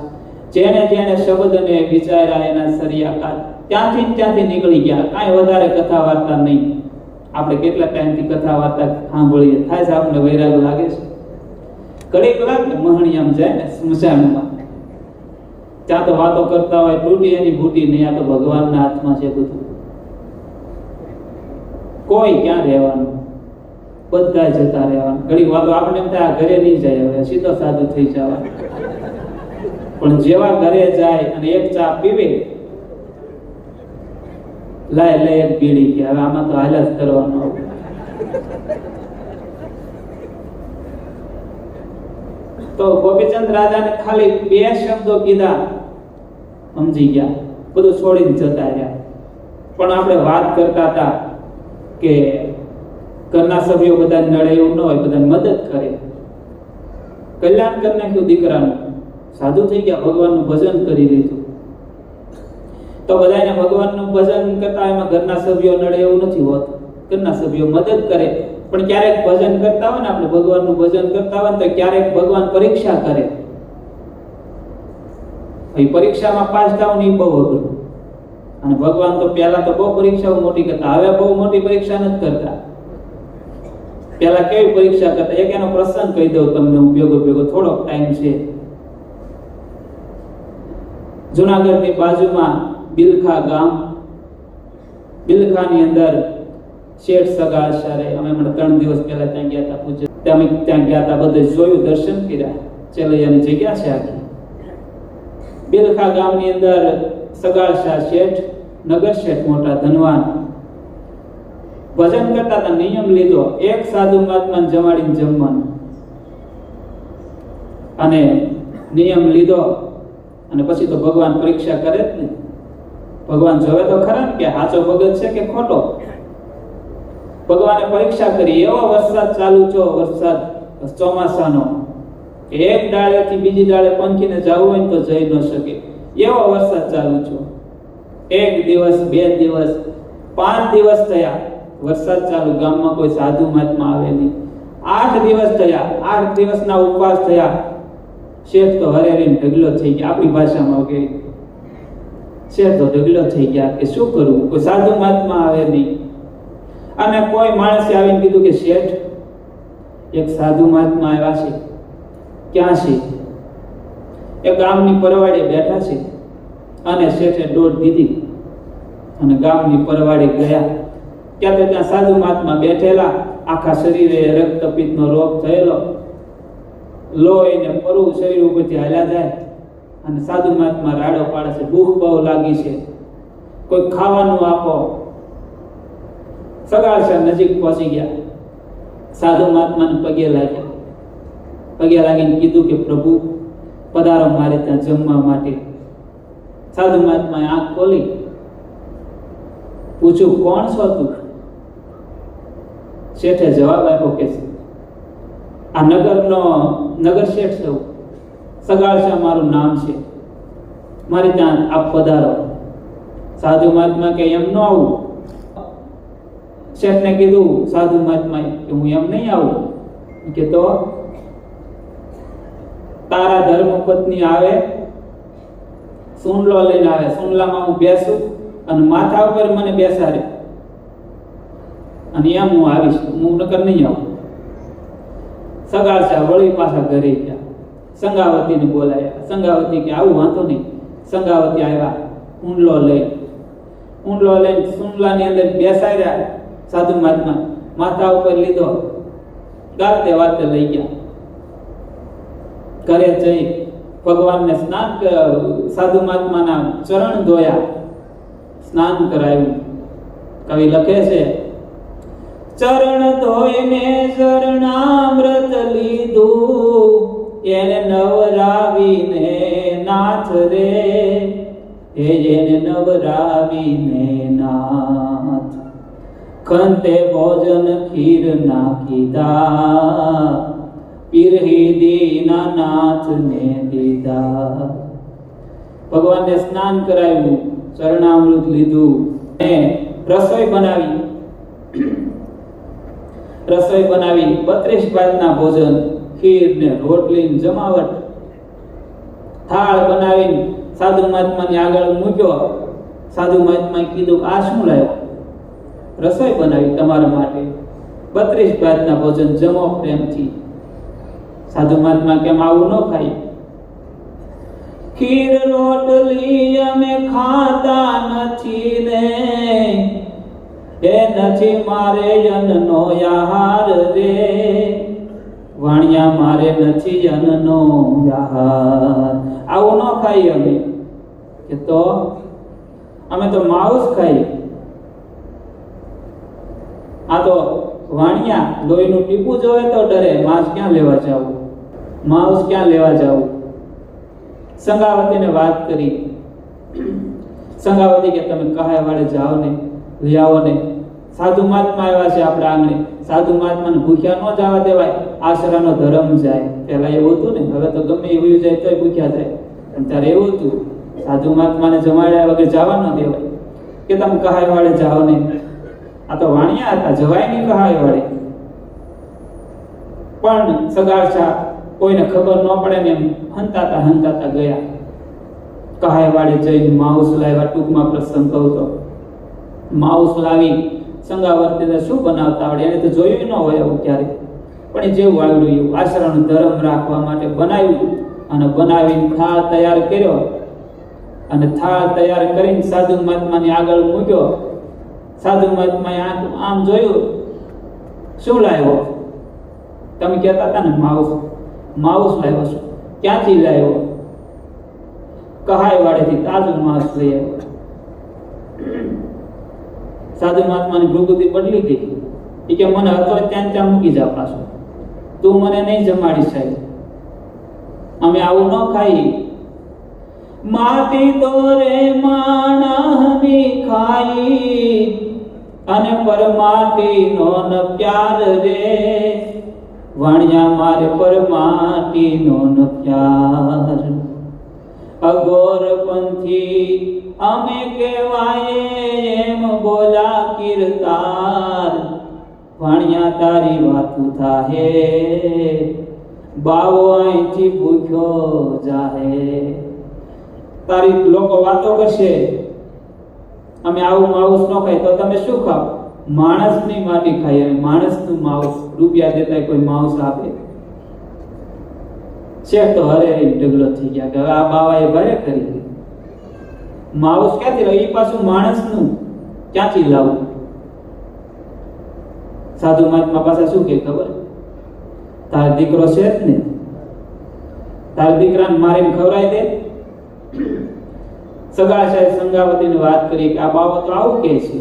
જેને જેને શબ્દને વિચાર્યા એના સરિયા કાજ. ત્યાંથી નીકળી ગયા. કાંઈ વધારે કથા વાર્તા નહીં. આપણે કેટલા ટાઈમથી કથા વાર્તા સાંભળીએ, થાય છે આપણે વૈરાગ લાગે છે. ઘડીક લાગે મહણિયામ જાય ને સ્મશાનમાં, ત્યાં તો વાતો કરતા હોય, તૂટી એની ભૂટી નહીં. આ તો ભગવાનના હાથમાં છે બધું. કોઈ ક્યાં રહેવાનું, બધા જતા રહેવાનું. ઘડી વાતો આપણે એમ થાય ઘરે નહીં જાય, હવે સીધો સાધુ થઈ જવા. પણ જેવા ઘરે જાય અને એક ચા પીવે, લાય એક બીડી, કે હવે આમાં તો હાલ જ કરવાનો. તો ગોપીચંદ રાજાને ખાલી 2 શબ્દો કીધા, સમજી ગયા, બધું છોડીને જતા રહ્યા. પણ આપણે વાત કરતા હતા કે ઘરના સભ્યો બધા નડે એવું ન હોય, બધાને મદદ કરે. કલ્યાણ કરી નાખ્યું દીકરાનું, સાધુ થઈ ગયા, ભગવાનનું ભજન કરી દીધું. તો બધાને ભગવાનનું ભજન કરતા એમાં ઘરના સભ્યો નડે એવું નથી હોતું. ઘરના સભ્યો મદદ કરે. પણ ક્યારેક ભજન કરતા હોય ને, આપણે ભગવાનનું ભજન કરતા હોય તો ક્યારેક ભગવાન પરીક્ષા કરે. એ પરીક્ષામાં પાસ થવું નહીં બહુ અઘરું. અને ભગવાન તો પહેલા તો બહુ પરીક્ષાઓ મોટી કરતા, હવે બહુ મોટી પરીક્ષા નથી કરતા. પહેલા કેવી પરીક્ષા કરતા, એક એનો પ્રસંગ કહી દઉં તમને, હું ભેગો થોડોક ટાઈમ છે. જુનાગઢની બાજુમાં બિલખા ગામ, બિલખાની અંદર શેઠ સગાળ સારે, અમે 3 દિવસ પહેલા ત્યાં ગયા હતા પૂજ્ય. અમે ત્યાં ગયા હતા, બધે જોયું, દર્શન કર્યા. ચેલૈયાની જગ્યા છે આખી. બિલખા ગામની અંદર સગાળ શાહ શેઠ, નગર શેઠ મોટા ધનવાન, ભજન કરતા હતા. નિયમ લીધો, એક સાધુ મહાત્માને જમાડીને જમવાનું. અને નિયમ લીધો અને પછી તો ભગવાન પરીક્ષા કરે જ ને. ભગવાન જોવે તો ખરા ને કે સાચો ભગત છે કે ખોટો. ભગવાને પરીક્ષા કરી. એવો વરસાદ ચાલુ છો, વરસાદ ચોમાસાનો, એક ડાળેથી બીજી ડાળે પંખીને જવું હોય ને તો જઈ ન શકે એવો વરસાદ ચાલુ છો. 1 દિવસ 2 દિવસ 5 દિવસ થયા વરસાદ ચાલુ. ગામમાં કોઈ સાધુ મહાત્મા આવે નહીં. 8 દિવસ થયા. 8 દિવસના ઉપવાસ થયા. શેઠ તો હરેરીને ઢગલો થઈ ગયા. આપણી ભાષામાં કે શેઠ તો ઢગલો થઈ ગયા કે શું કરવું, કોઈ સાધુ મહાત્મા આવે નહીં. અને કોઈ માણસે આવીને કીધું કે શેઠ, એક સાધુ મહાત્મા આવ્યા છે. ક્યાં છે? એ ગામની પરવાડે બેઠા છે. અને શેઠે દોડ દીધી અને ગામની પરવાડે ગયા. ત્યાં તો ત્યાં સાધુ મહાત્મા બેઠેલા, આખા શરીરે રક્તપિત્તનો રોગ થયેલો, લોહીને પરવું શરીર ઉપરથી હાલ્યા જાય. અને સાધુ મહાત્મા રાડો પાડે છે, ભૂખ બહુ લાગી છે, કોઈ ખાવાનું આપો. સગાળશા નજીક પહોંચી ગયા. સાધુ મહાત્માને પગે લાગ્યા. પગે લાગીને કીધું કે પ્રભુ પધારો મારે ત્યાં જમવા માટે. સાધુ મહાત્માએ આંખ ખોલી, પૂછ્યું કોણ છો તું? શેઠે જવાબ આપ્યો કે આ નગર શેઠ છું, સગાળશા મારું નામ છે, મારે ત્યાં આપ પધારો. સાધુ મહાત્મા કે એમ ન આવું. શેઠને કીધું સાધુ મહાત્માએ કે હું એમ નહીં આવું. કે તો તારા ધર્મપત્ની આવે, સુનલો લઈને આવે, સુનલામાં હું બેસું અને માથા ઉપર મને બેસાડે અને એમ હું આવીશ, હું નકર નહીં આવું. સગાળશા વળી પાછા ઘરે ગયા. સંગાવતીને બોલાયા. સંગાવતી કે આવું વાંધો નહીં. સંગાવતી આવ્યા ઊંડલો લઈને સુનલાની અંદર બેસાડ્યા. સાધુ મહાત્મા માથા ઉપર લીધો, ગાતે વાતે લઈ ગયા. ઘરે જઈ ભગવાનને સ્નાન, સાધુ મહાત્માના ચરણ ધોયા, સ્નાન કરાવ્યું. કવિ લખે છે, ચરણ ધોઈને શરણામૃત લીધું, એને નવરાવીને નાથ રે, એને નવરાવીને નાથ. ખંતે ભોજન ખીર નાખીધા, પીરહી દીના નાથને દીધા. ભગવાનને સ્નાન કરાવ્યું, ચરણામૃત લીધું, રસોઈ બનાવી. 32 ભાતના ભોજન, ખીર ને રોટલી ને જમાવટ. થાળ બનાવીને સાધુ મહાત્માની આગળ મૂક્યો. સાધુ મહાત્માએ કીધું આ શું લાવ્યો? રસોઈ બનાવી તમારા માટે, 32 ભાતના ભોજન, જમો પ્રેમથી. સાધુ મહાત્મા કેમ આવું ન ખાય? ખીર રોટલી અમે ખાતા નથી ને, એ નથી મારે અન્નનો આહાર રે, વાણિયા મારે નથી અન્નનો આહાર. આવું ન ખાઈએ અમે. કે તો અમે તો માંસ ખાઈએ. આ તો વાણિયા લોહીનું ટીપું જોવે તો ડરે, માંસ ક્યાં લેવા જાવું, માંસ ક્યાં લેવા જાવું. સંગાવતીને વાત કરી. સંગાવતી કે તમે કહાય વાળે જાઓ ને, લઈ આવો ને. સાધુ મહાત્મા આવ્યા છે આપણા આંગણે. સાધુ મહાત્માને ભૂખ્યા ન જવા દેવાય, આશરાનો ધર્મ જાય. પેલા એવું હતું ને, હવે તો ગમે એવું જાય તોય ભૂખ્યા જાય. પણ ત્યારે એવું હતું, સાધુ મહાત્માને જમાડ્યા વગર જવા ન દેવાય. કે તમે કહાય વાળે જાઓ ને. આ તો વાણિયા હતા, જવાય નહીં કહાય વાળે. પણ સગાળશા કોઈને ખબર ન પડે ને એમ હંતાતા ગયા. કહાય વાળે જઈને માઉસ લાવ્યા. ટૂંકમાં પ્રસંગ કહું તો માઉસ લાવી સંગાવતીને શું બનાવતા આવડે, એને તો જોયું ન હોય એવું ક્યારે. પણ એ જેવું આવડ્યું એવું આશરાનો ધર્મ રાખવા માટે બનાવ્યું. અને બનાવીને થાળ તૈયાર કર્યો. અને થાળ તૈયાર કરીને સાધુ મહાત્માની આગળ મૂક્યો. સાધુ મહાત્માએ આમ જોયું, શું લાવ્યો? તમે કહેતા હતા ને માઉસ લાવ્યો છું. ક્યાંથી લાવ્યો? કહાય વાળેથી તાજું માંસ લઈ આવ્યો. સાધુ મહાત્માની પ્રકૃતિ બદલી ગઈ. એ કે મને હતો ત્યાં મૂકી જા પાછો, તું મને નહીં જમાડી સાહેબ, અમે આવું ન ખાઈ. માટી તો રે માણસની ખાઈ અને પરમાટીનો ન પ્યાર રે વાણિયા મારે પરમાટીનો ન પ્યાર અઘોર પંથી અમે કહેવાય એમ બોલા કીર્તાર વાણિયા તારી વાતું થાહે બાવો અહીંથી ભૂખ્યો જાહે તારી લોકો વાતો કરશે અમે આવું માઉસ ન ખાય તો તમે શું ખાવ માણસની માટી ખાય અને માણસનું માઉસ રૂપિયા દેતા કોઈ માઉસ આપે શેખ તો હરે ઢગલો થઈ ગયા કે આ બાવાએ ભારે કરી માઉસ ક્યાંથી લાવ એ પાછું માણસનું ક્યાંથી લાવું સાધુ મહાત્મા પાસે શું કે ખબર તારો દીકરો છે જ ને તારા દીકરાને મારીને ખવડાવી દે સગા સાહેબ સંગાવતીને વાત કરી કે આ બાબા તો આવું કે છે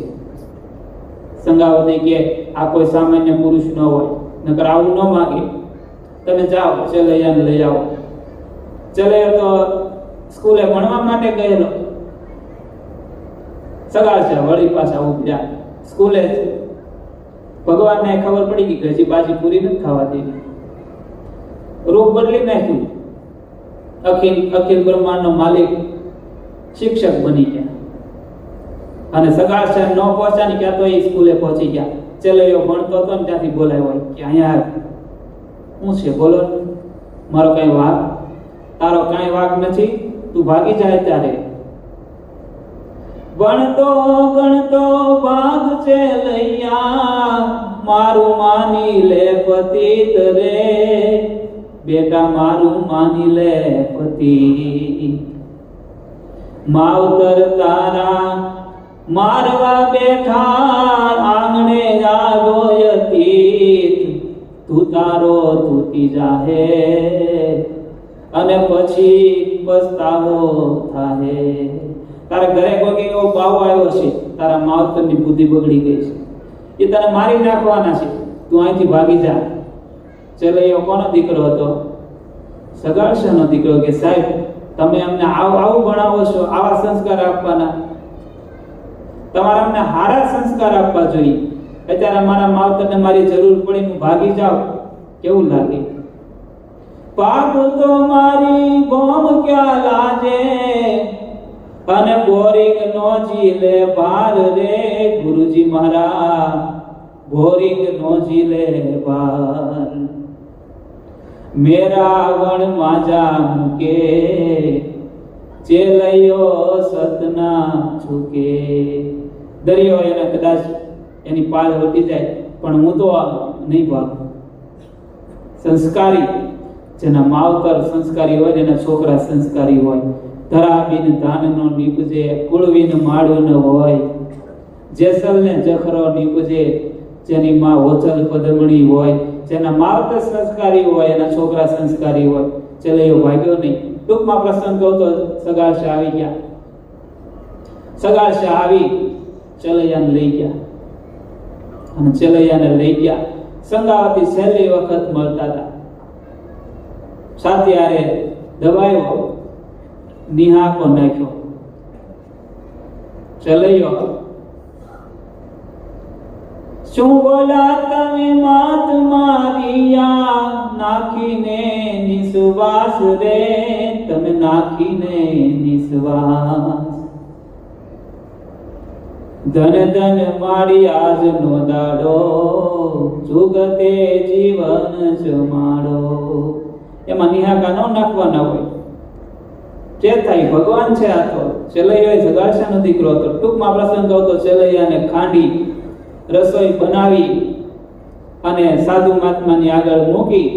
સંગાવતી કે આ કોઈ સામાન્ય પુરુષ ન હોય નકર આવું ન માગે તમે જાઓ ચલૈયાને લઈ આવો ચલૈયો તો સ્કૂલે ભણવા માટે ગયેલો સગા છે વળી પાછા ઉપડ્યા સ્કૂલે ભગવાનને ખબર પડી ગઈ કે હજી બાજી પૂરી નથી થવા દેવી રૂપ બદલી નાખ્યું અખિલ બ્રહ્માંડનો માલિક શિક્ષક બની ગયા અને સગા છે ન પહોંચ્યા ક્યાં તો એ સ્કૂલે પહોંચી ગયા ચલૈયો ભણતો હતો ને ત્યાંથી બોલાયો હોય કે અહીંયા શું છે બોલો મારો કઈ વાગ તારો કઈ વાગ નથી તું ભાગી જાય ત્યારે ભણતો ગણતો ભાગ છે લૈયા મારું માની લે પતિત રે બેટા મારું માની લે પતિ માવતર તારા મારવા બેઠા આંગણે જાગોયતી તું તારો તૂટી જાહે અને પછી પસ્તાવો થાહે તારા ઘરે કોઈ એવો બાવો આવ્યો છે તારા માવતરની બુદ્ધિ બગડી ગઈ છે એ તને મારી નાખવાના છે તું અહીંથી ભાગી જા ચલૈયો કોનો દીકરો હતો સગાડશાનો દીકરો કે સાહેબ તમે અમને આવું ભણાવો છો આવા સંસ્કાર આપવાના તમારે અમને સારા સંસ્કાર આપવા જોઈએ અત્યારે મારા માવતરને મારી જરૂર પડી હું ભાગી જાઉં કેવું લાગે પાપ તો મારી બોમ ક્યાં લાજે અને બોરિંગ નો જીલે બાર રે ગુરુજી મારા બોરિંગ નો જીલે બાર મેરા વણ માજા મુકે ચેલૈયો સતના છુકે દરિયો એને કદાચ એની પાળ વટી જાય પણ હું તો નહીં ભાગું સંસ્કારી જેના માવતર સંસ્કારી હોય એના છોકરા સંસ્કારી હોય ધરાબીન ધાનનો નીપજે કુળવીન માળું ન હોય જેસલને જખરો નીપજે જેની માં હોચલ પદમણી હોય જેના માવતર સંસ્કારી હોય એના છોકરા સંસ્કારી હોય ચલૈયો ભાગ્યો નહીં ટૂંકમાં પ્રસંગ કહું તો સગાશા આવી ગયા સગાશા આવી ચલૈયાને લઈ ગયા અને ચલૈયાને લઈ ગયા સંગાવતી છેલ્લી વખત મળતા હતા સાથે આરે દબાયો નિહાકો નાખ્યો ચલૈયો શું બોલા તમે માત મારિયા નાખીને નિશ્વાસ રે તમે નાખીને નિશ્વાસ ધન ધન મારી આજનો દાડો જુગતે જીવન જમાડો એમાં નિહાકા ન નાખવાના હોય જે થાય ભગવાન છે આ તો ચલૈયો સગાશાનો દીકરો હતો ટૂંકમાં પ્રસંગ હતો ચલૈયાને ખાંડી રસોઈ બનાવી અને સાધુ મહાત્માની આગળ મૂકી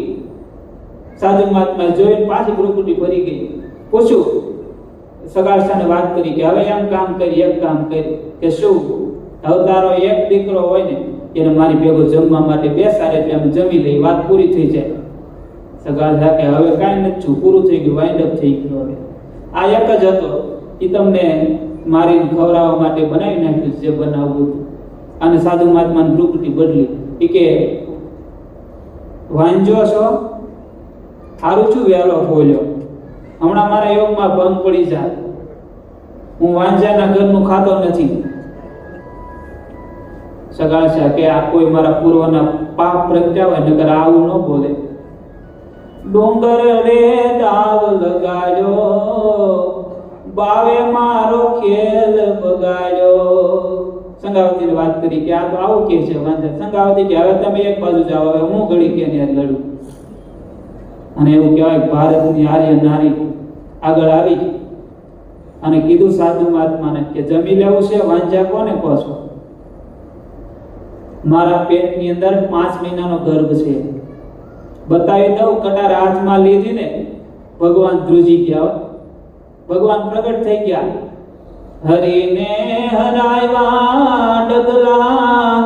સાધુ મહાત્મા જોઈને પાછી ભ્રુકુટી ભરી ગઈ પૂછ્યું સગાશાને વાત કરી કે હવે એમ કામ કરી એક કામ કરી કે શું હવે તારો એક દીકરો હોય ને એને મારી ભેગો જમવા માટે બેસાડે એટલે અમે જમી લઈ વાત પૂરી થઈ જાય સગાશા કે હવે કાંઈ નથી પૂરું થઈ ગયું વાઇન્ડ અપ થઈ ગયું હવે આ એક જ હતો એ તમને મારીને ખવડાવવા માટે બનાવી નાખ્યું જે બનાવવું હતું અને સાધુ મહાત્માની ભ્રુકુટી બદલી એ કે વાંજો છો સારું છું વહેલો બોલ્યો હમણાં મારા યોગમાં ભંગ પડી જાય, હું વાંજાના ઘરનું ખાતો નથી. સગાળશા કે આ કોઈ મારા પૂર્વના પાપ પ્રગટ્યા હોય, નકર આવું ન બોલે. ડુંગર રે દાવ લગાડ્યો, બાવે મારો ખેલ બગાડ્યો. સંગાવતી વાત કરી કે આ તો આવું કે છે વાંજા. સંગાવતી કે હવે તમે એક બાજુ જાઓ, હવે હું ઘડી કે લડું. અને એવું કહેવાય ભારતની આર્ય નારી આગળ આવી અને કીધું સાધુ મહાત્માને કે જમી લેવું છે, વાંજા કોને કહો છો? મારા પેટની અંદર 5 મહિનાનો ગર્ભ છે. બતાવી દઉં. કટાર હાથમાં લીધી ને ભગવાન ધ્રુજી ગયા, ભગવાન પ્રગટ થઈ ગયા. હરીને હરાવ્યા ડગલા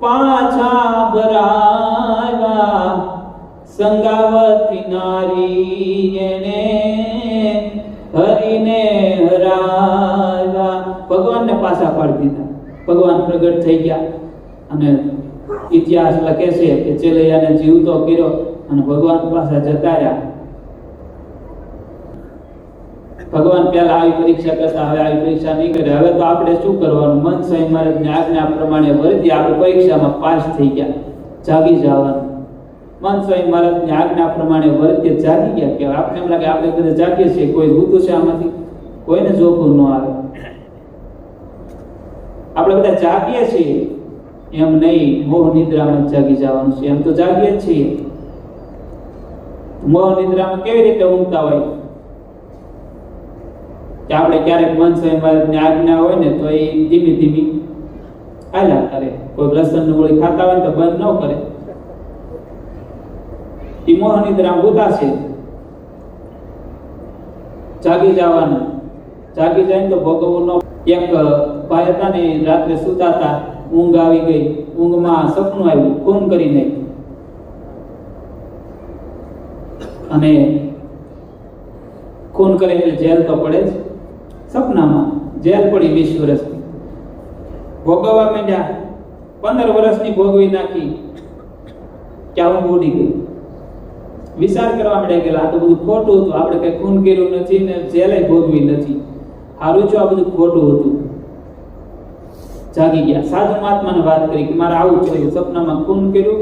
પાછા ભરાવ્યા, સંગાવતી નારી એને હરીને હરાવ્યા. ભગવાનને પાછા પાડી દીધા. ભગવાન પ્રગટ થઈ ગયા અને ઇતિહાસ લખે છે કે ચેલૈયાને જીવતો કર્યો અને ભગવાન પાસે જતા રહ્યા. ભગવાન પહેલા આવી પરીક્ષા કરતા, હવે આવી પરીક્ષા નહીં કરે. હવે તો આપણે શું કરવાનું? મન સ્વયં મહારાજની આજ્ઞા પ્રમાણે વર્તી આપણે પરીક્ષામાં પાસ થઈ ગયા, જાગી જવાનું. મન સ્વયં મહારાજની આજ્ઞા પ્રમાણે વર્તી જાગી ગયા. કે આપણે એમ લાગે આપણે બધા જાગીએ છીએ, કોઈ ભૂતું છે આમાંથી? કોઈને જોખમ ન આવે. આપણે બધા જાગીએ છીએ એમ નહીં, મોહ નિદ્રામાં જાગી જવાનું છે. એમ તો જાગીએ જ છીએ. મોહ નિદ્રામાં કેવી રીતે ઊંઘતા હોય કે આપણે ક્યારેક મન સ્વયં મહારાજની આજ્ઞા હોય ને તો એ ધીમી ધીમી આયલા કરે. કોઈ લસણની ગોળી ખાતા હોય તો બંધ ન કરે. એ મોહ નિદ્રામાં ભૂતા છે. જાગી જવાનું. જાગી જાય તો ભોગવવું ન. એક ભાઈ હતા ને, રાત્રે સૂતા હતા, ઊંઘ આવી ગઈ. ઊંઘમાં સપનું આવ્યું, ખૂન કરી નાખ્યું. અને ખૂન કરે એટલે જેલ તો પડે જ. સપનામાં જેલ પડી 20 વર્ષની. ભોગવવા માંડ્યા. 15 વર્ષની ભોગવી નાખી. ક્યાં ઊંઘ ઉડી ગઈ. વિચાર કરવા માંડ્યા કે આ તો બધું ખોટું હતું, આપણે કઈ ખૂન કર્યું નથી ને જેલે ભોગવી નથી. સારું છે, આ બધું ખોટું હતું. જાગી ગયા. સાધુ મહાત્માને વાત કરી કે મારે આવું થયું, સપનામાં ખૂન કર્યું,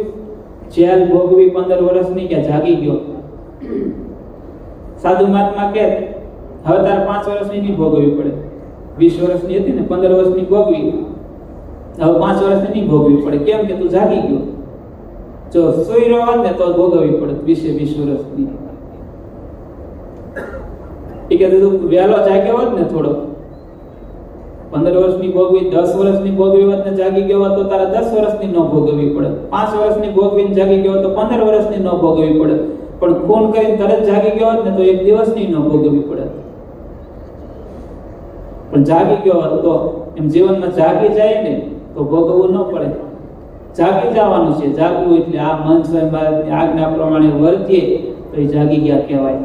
જેલ ભોગવી 15 વર્ષની. કે જાગી ગયો. સાધુ મહાત્મા કે હવે તારે 5 વર્ષની નહીં ભોગવવી પડે. 20 વર્ષની હતી ને, 15 વર્ષની ભોગવી, હવે 5 વર્ષની નહીં ભોગવવી પડે. કેમ કે તું જાગી ગયો. જો સુઈ રહ્યો ને તો ભોગવવી પડે 20 વર્ષની. એ કે તું વહેલો જાગ્યો હોત ને, થોડો 15 વર્ષની ભોગવી, 10 વર્ષની ભોગવી હોત ને જાગી ગયો હોત તો તારે 10 વર્ષની ન ભોગવવી પડે. 5 વર્ષની ભોગવીને જાગી ગયો તો 15 વર્ષની ન ભોગવવી પડે. પણ ખૂન કરીને તરત જાગી ગયો હોત ને તો 1 દિવસની ન ભોગવવી પડે. પણ જાગી ગયો હોત તો એમ જીવનમાં જાગી જાય ને તો ભોગવવું ન પડે. જાગી જવાનું છે. જાગવું એટલે આ મન સ્વયં મહારાજની આજ્ઞા પ્રમાણે વર્તીએ તો એ જાગી ગયા કહેવાય.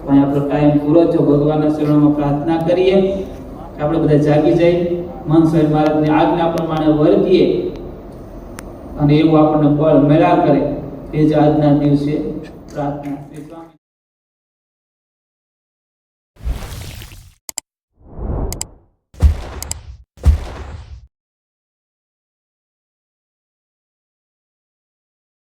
અહીં આપણો ટાઈમ પૂરો થયો. ભગવાનના શરણમાં પ્રાર્થના કરીએ કે આપણે બધા જાગી જઈએ, મન સ્વયં મહારાજની આજ્ઞા પ્રમાણે વર્તીએ અને એવું આપણને બળ મળ્યા કરે. તે જ આજના દિવસે પ્રાર્થના. શ્રી સ્વામી.